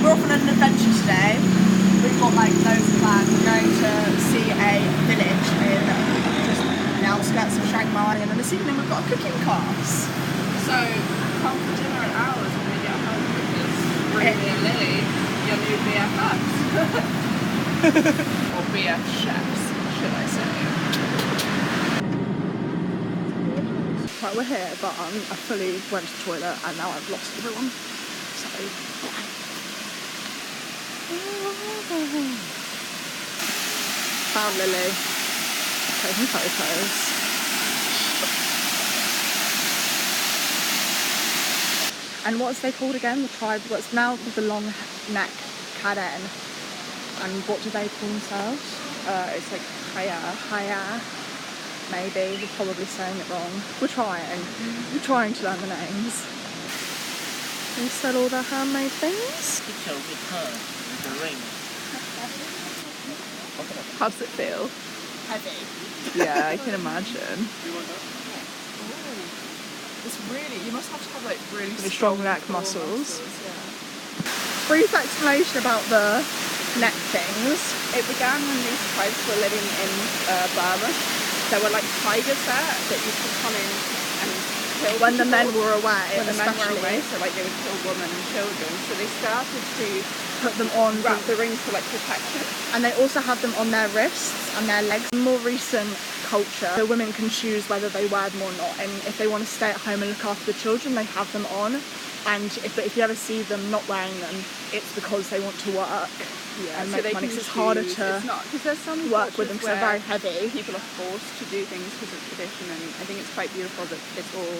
we're off on an adventure today. We've got like loads of plans. We're going to see a village in just the outskirts of Chiang Mai, and then this evening we've got a cooking class. So come for dinner at ours when we get home, because Ruby and Lily, your new BFFs. Or BF chefs, should I say. Right, we're here, but I fully went to the toilet and now I've lost everyone. So, found Lily. Taking photos. And what's they called again? The tribe, what's now called the long neck Karen. And what do they call themselves? It's like Haya. Maybe, we're probably saying it wrong. We're trying. We're trying to learn the names. They sell all their handmade things. Picture with her, with the ring. How does it feel? Heavy. Yeah, I can imagine. It's really, you must have to have like really Strong neck muscles. Yeah. Brief explanation about the neck things. It began when these tribes were living in Burma. There were like tigers there that used to come in and kill when the men were away. When the men were away, so like they would kill women and children. So they started to put them on, wrap the rings for like protection. and they also have them on their wrists and their legs. In more recent culture, the women can choose whether they wear them or not, and if they want to stay at home and look after the children, they have them on. And if you ever see them not wearing them, it's because they want to work. Yeah, and so make they money, can 'cause it's harder choose. to It's not, because there's some work with them cultures because they're very where heavy. people are forced to do things because of tradition, and I think it's quite beautiful that it's all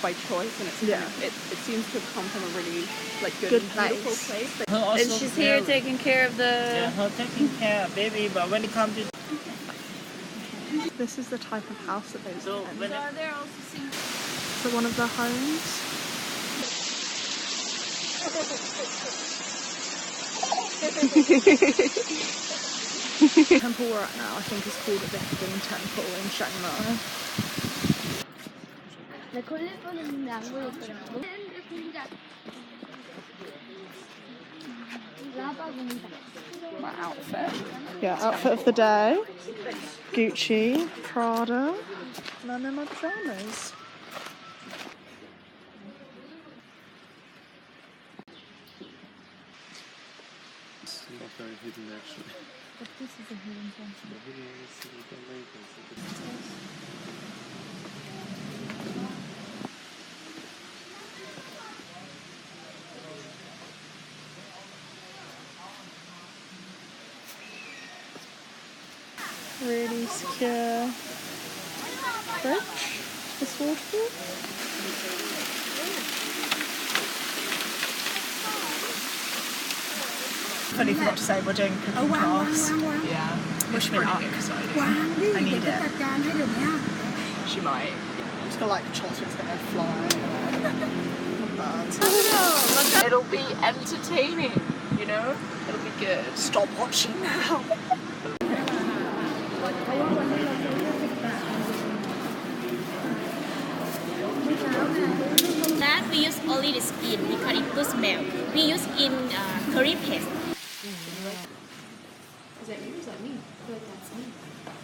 by choice, and it's kind of, it seems to have come from a really like good and beautiful place. Her also And she's here taking care of Yeah, the... her taking care of baby, but when it comes to This is the type of house that they live so in. when it, they're also seeing... So one of the homes. The temple we're at now, I think, is called the Hidden Temple in Chiang Mai. My outfit. Yeah, outfit of the day. Gucci, Prada, and I'm in my pajamas. It's not very hidden actually. But this is a hidden temple. The hidden is the lake. Really secure fridge. This waterfall. Funny forgot to say we're doing cooking class. Yeah, Which pretty pretty exciting. I need it. She might. I'm just gonna like chocolate's gonna fly. Birds. It'll be entertaining, you know? It'll be good. Stop watching now. That we use only the skin because it good smell. We use in curry paste.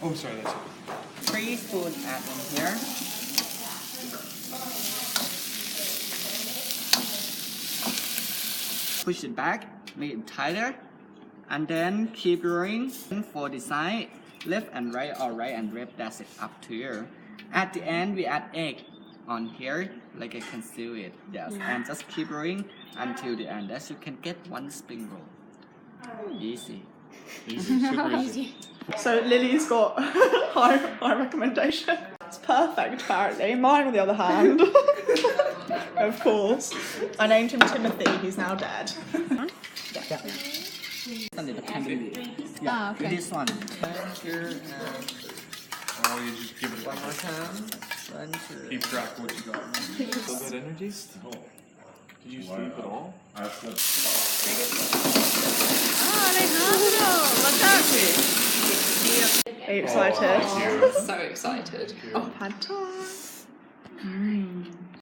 Oh, sorry, that's it. 3 food add in here. Push it back, make it tighter, and then keep going for the side, left and right or right and left. That's it, up to you. At the end, we add egg on here, like I can seal it. Yes, and just keep going until the end. As you can get one spring roll. Easy. Easy, super easy. So Lily's got high recommendation. It's perfect apparently. Mine on the other hand. Of course. I named him Timothy, he's now dead. Yeah. Under the candle. Yeah, okay. this one. Turn here and Oh, you just give it one more time. One, two. Keep track of what you got. Still got energy? Still. Did you sleep at all? I slept. Are you excited? Oh, So excited. Pad time.